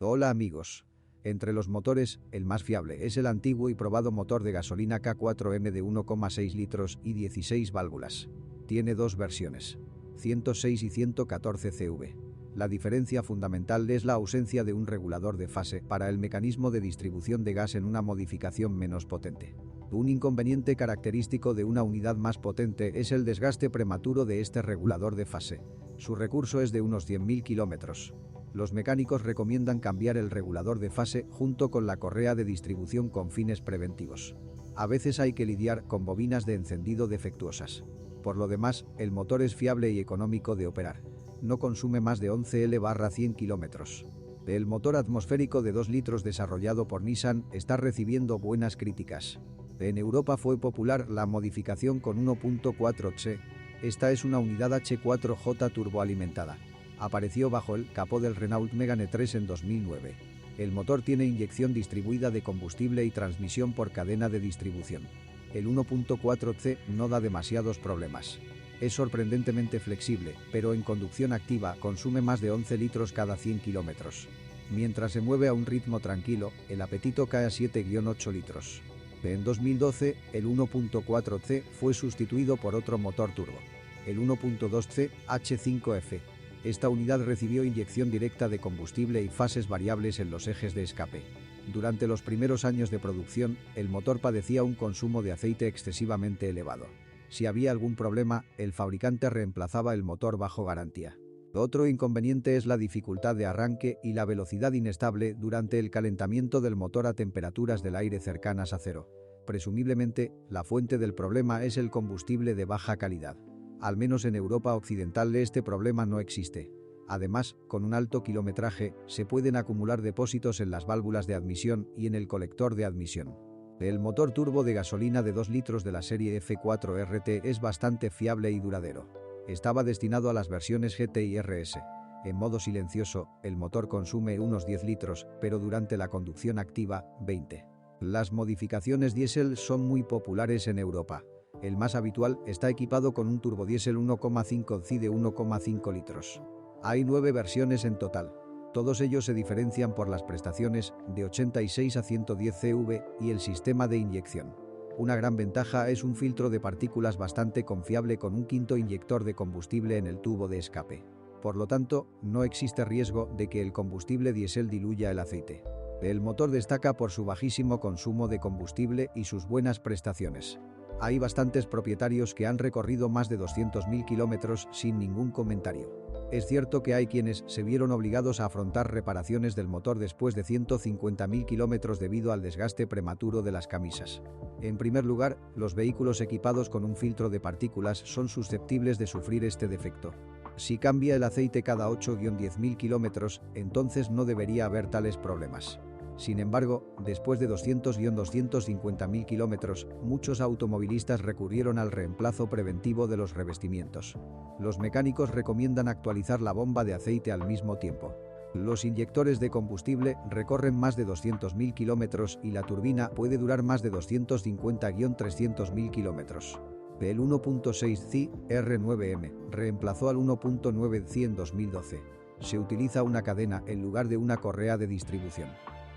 Hola amigos. Entre los motores, el más fiable es el antiguo y probado motor de gasolina K4M de 1,6 litros y 16 válvulas. Tiene dos versiones, 106 y 114 CV. La diferencia fundamental es la ausencia de un regulador de fase para el mecanismo de distribución de gas en una modificación menos potente. Un inconveniente característico de una unidad más potente es el desgaste prematuro de este regulador de fase. Su recurso es de unos 100.000 kilómetros. Los mecánicos recomiendan cambiar el regulador de fase junto con la correa de distribución con fines preventivos. A veces hay que lidiar con bobinas de encendido defectuosas. Por lo demás, el motor es fiable y económico de operar. No consume más de 11 L/100 kilómetros. El motor atmosférico de 2 litros desarrollado por Nissan está recibiendo buenas críticas. En Europa fue popular la modificación con 1.4 TSI. Esta es una unidad H4J turboalimentada. Apareció bajo el capó del Renault Megane 3 en 2009. El motor tiene inyección distribuida de combustible y transmisión por cadena de distribución. El 1.4C no da demasiados problemas. Es sorprendentemente flexible, pero en conducción activa consume más de 11 litros cada 100 kilómetros. Mientras se mueve a un ritmo tranquilo, el apetito cae a 7-8 litros. En 2012, el 1.4C fue sustituido por otro motor turbo, el 1.2C H5F. Esta unidad recibió inyección directa de combustible y fases variables en los ejes de escape. Durante los primeros años de producción, el motor padecía un consumo de aceite excesivamente elevado. Si había algún problema, el fabricante reemplazaba el motor bajo garantía. Otro inconveniente es la dificultad de arranque y la velocidad inestable durante el calentamiento del motor a temperaturas del aire cercanas a cero. Presumiblemente, la fuente del problema es el combustible de baja calidad. Al menos en Europa Occidental este problema no existe. Además, con un alto kilometraje, se pueden acumular depósitos en las válvulas de admisión y en el colector de admisión. El motor turbo de gasolina de 2 litros de la serie F4RT es bastante fiable y duradero. Estaba destinado a las versiones GT y RS. En modo silencioso, el motor consume unos 10 litros, pero durante la conducción activa, 20. Las modificaciones diésel son muy populares en Europa. El más habitual está equipado con un turbodiesel 1,5 CI de 1,5 litros. Hay 9 versiones en total. Todos ellos se diferencian por las prestaciones, de 86 a 110 CV, y el sistema de inyección. Una gran ventaja es un filtro de partículas bastante confiable con un quinto inyector de combustible en el tubo de escape. Por lo tanto, no existe riesgo de que el combustible diésel diluya el aceite. El motor destaca por su bajísimo consumo de combustible y sus buenas prestaciones. Hay bastantes propietarios que han recorrido más de 200.000 kilómetros sin ningún comentario. Es cierto que hay quienes se vieron obligados a afrontar reparaciones del motor después de 150.000 kilómetros debido al desgaste prematuro de las camisas. En primer lugar, los vehículos equipados con un filtro de partículas son susceptibles de sufrir este defecto. Si cambia el aceite cada 8-10.000 kilómetros, entonces no debería haber tales problemas. Sin embargo, después de 200-250.000 kilómetros, muchos automovilistas recurrieron al reemplazo preventivo de los revestimientos. Los mecánicos recomiendan actualizar la bomba de aceite al mismo tiempo. Los inyectores de combustible recorren más de 200.000 kilómetros y la turbina puede durar más de 250-300.000 kilómetros. El 1.6 CI R9M reemplazó al 1.9 CI en 2012. Se utiliza una cadena en lugar de una correa de distribución.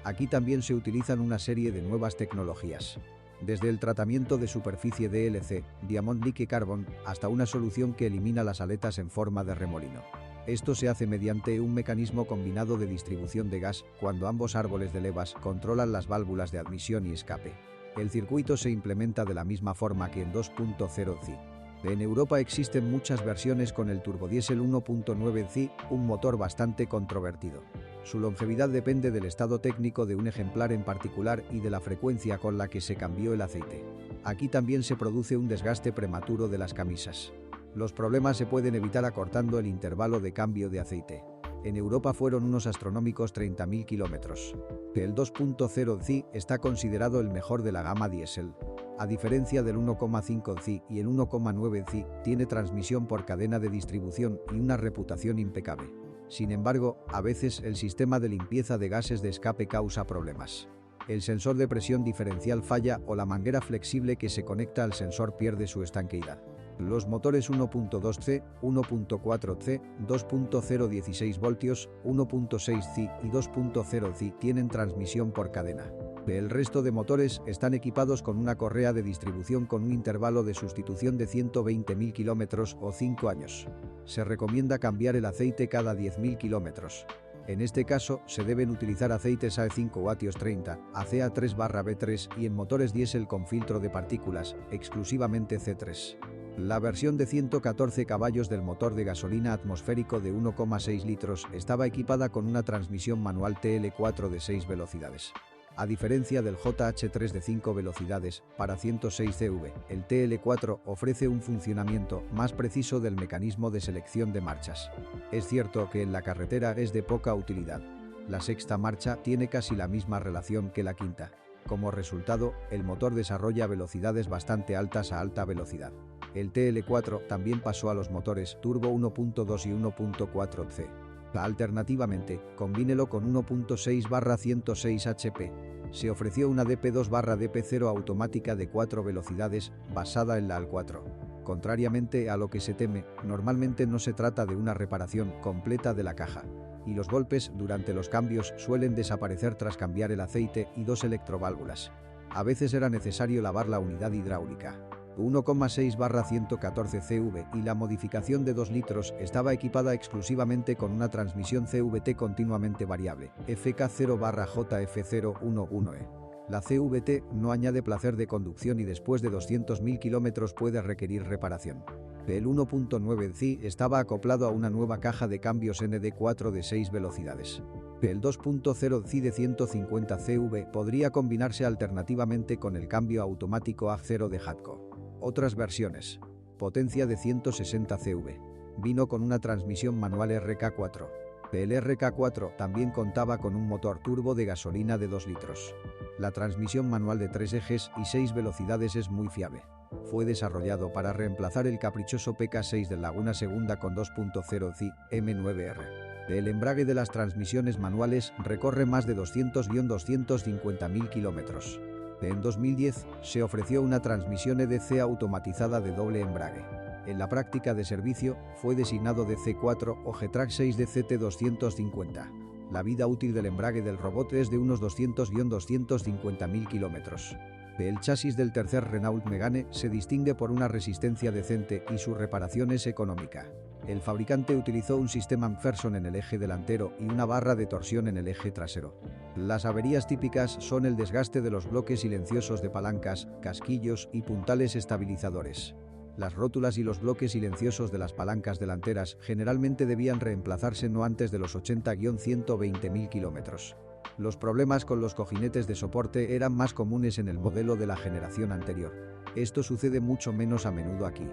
Aquí también se utilizan una serie de nuevas tecnologías. Desde el tratamiento de superficie DLC, Diamond Like Carbon, hasta una solución que elimina las aletas en forma de remolino. Esto se hace mediante un mecanismo combinado de distribución de gas, cuando ambos árboles de levas controlan las válvulas de admisión y escape. El circuito se implementa de la misma forma que en 2.0 CI. En Europa existen muchas versiones con el turbodiesel 1.9 CI, un motor bastante controvertido. Su longevidad depende del estado técnico de un ejemplar en particular y de la frecuencia con la que se cambió el aceite. Aquí también se produce un desgaste prematuro de las camisas. Los problemas se pueden evitar acortando el intervalo de cambio de aceite. En Europa fueron unos astronómicos 30.000 kilómetros. El 2.0 CI está considerado el mejor de la gama diésel. A diferencia del 1,5 CI y el 1,9 CI, tiene transmisión por cadena de distribución y una reputación impecable. Sin embargo, a veces el sistema de limpieza de gases de escape causa problemas. El sensor de presión diferencial falla o la manguera flexible que se conecta al sensor pierde su estanqueidad. Los motores 1.2C, 1.4C, 2.0 16 voltios, 1.6C y 2.0C tienen transmisión por cadena. El resto de motores están equipados con una correa de distribución con un intervalo de sustitución de 120.000 km o 5 años. Se recomienda cambiar el aceite cada 10.000 km. En este caso, se deben utilizar aceites AE5 o ATIOS 30, ACEA3/B3 y en motores diésel con filtro de partículas, exclusivamente C3. La versión de 114 caballos del motor de gasolina atmosférico de 1,6 litros estaba equipada con una transmisión manual TL4 de 6 velocidades. A diferencia del JH3 de 5 velocidades, para 106 CV, el TL4 ofrece un funcionamiento más preciso del mecanismo de selección de marchas. Es cierto que en la carretera es de poca utilidad. La sexta marcha tiene casi la misma relación que la quinta. Como resultado, el motor desarrolla velocidades bastante altas a alta velocidad. El TL4 también pasó a los motores turbo 1.2 y 1.4C. Alternativamente, combínelo con 1.6/106 HP. Se ofreció una DP2/DP0 automática de 4 velocidades, basada en la AL4. Contrariamente a lo que se teme, normalmente no se trata de una reparación completa de la caja, y los golpes durante los cambios suelen desaparecer tras cambiar el aceite y 2 electroválvulas. A veces era necesario lavar la unidad hidráulica. 1,6/114 CV y la modificación de 2 litros estaba equipada exclusivamente con una transmisión CVT continuamente variable, FK0/JF011E. La CVT no añade placer de conducción y después de 200.000 km puede requerir reparación. El 1.9C estaba acoplado a una nueva caja de cambios ND4 de 6 velocidades. El 2.0C de 150 CV podría combinarse alternativamente con el cambio automático A0 de Hatco. Otras versiones. Potencia de 160 CV. Vino con una transmisión manual RK4. El RK4 también contaba con un motor turbo de gasolina de 2 litros. La transmisión manual de 3 ejes y 6 velocidades es muy fiable. Fue desarrollado para reemplazar el caprichoso PK6 del Laguna Segunda con 2.0C M9R. El embrague de las transmisiones manuales recorre más de 200-250.000 kilómetros. En 2010, se ofreció una transmisión EDC automatizada de doble embrague. En la práctica de servicio, fue designado DC4 o Getrack 6 DCT250. La vida útil del embrague del robot es de unos 200-250.000 kilómetros. El chasis del tercer Renault Megane se distingue por una resistencia decente y su reparación es económica. El fabricante utilizó un sistema McPherson en el eje delantero y una barra de torsión en el eje trasero. Las averías típicas son el desgaste de los bloques silenciosos de palancas, casquillos y puntales estabilizadores. Las rótulas y los bloques silenciosos de las palancas delanteras generalmente debían reemplazarse no antes de los 80-120.000 kilómetros. Los problemas con los cojinetes de soporte eran más comunes en el modelo de la generación anterior. Esto sucede mucho menos a menudo aquí.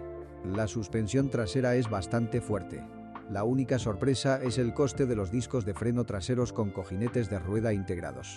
La suspensión trasera es bastante fuerte. La única sorpresa es el coste de los discos de freno traseros con cojinetes de rueda integrados.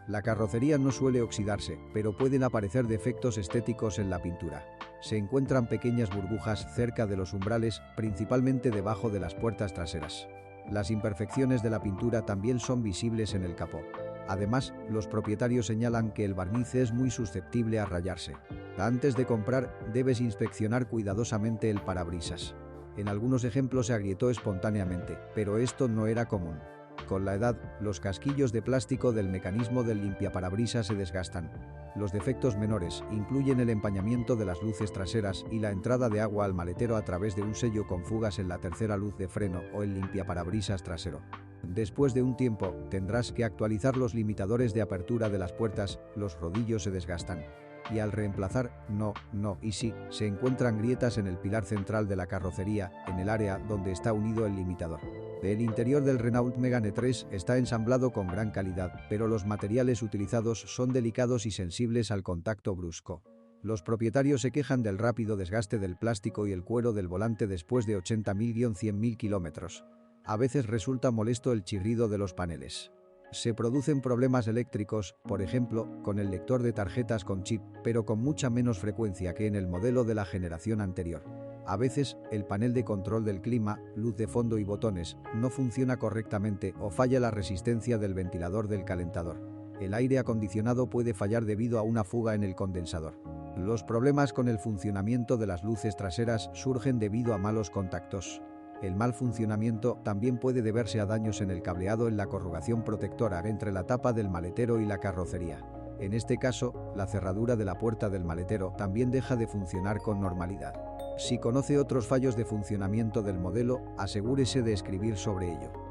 La carrocería no suele oxidarse, pero pueden aparecer defectos estéticos en la pintura. Se encuentran pequeñas burbujas cerca de los umbrales, principalmente debajo de las puertas traseras. Las imperfecciones de la pintura también son visibles en el capó. Además, los propietarios señalan que el barniz es muy susceptible a rayarse. Antes de comprar, debes inspeccionar cuidadosamente el parabrisas. En algunos ejemplos se agrietó espontáneamente, pero esto no era común. Con la edad, los casquillos de plástico del mecanismo del limpiaparabrisas se desgastan. Los defectos menores incluyen el empañamiento de las luces traseras y la entrada de agua al maletero a través de un sello con fugas en la tercera luz de freno o el limpiaparabrisas trasero. Después de un tiempo, tendrás que actualizar los limitadores de apertura de las puertas, los rodillos se desgastan. Y al reemplazar, no y sí, se encuentran grietas en el pilar central de la carrocería, en el área donde está unido el limitador. El interior del Renault Megane 3 está ensamblado con gran calidad, pero los materiales utilizados son delicados y sensibles al contacto brusco. Los propietarios se quejan del rápido desgaste del plástico y el cuero del volante después de 80.000-100.000 kilómetros. A veces resulta molesto el chirrido de los paneles. Se producen problemas eléctricos, por ejemplo, con el lector de tarjetas con chip, pero con mucha menos frecuencia que en el modelo de la generación anterior. A veces, el panel de control del clima, luz de fondo y botones, no funciona correctamente o falla la resistencia del ventilador del calentador. El aire acondicionado puede fallar debido a una fuga en el condensador. Los problemas con el funcionamiento de las luces traseras surgen debido a malos contactos. El mal funcionamiento también puede deberse a daños en el cableado en la corrugación protectora entre la tapa del maletero y la carrocería. En este caso, la cerradura de la puerta del maletero también deja de funcionar con normalidad. Si conoce otros fallos de funcionamiento del modelo, asegúrese de escribir sobre ello.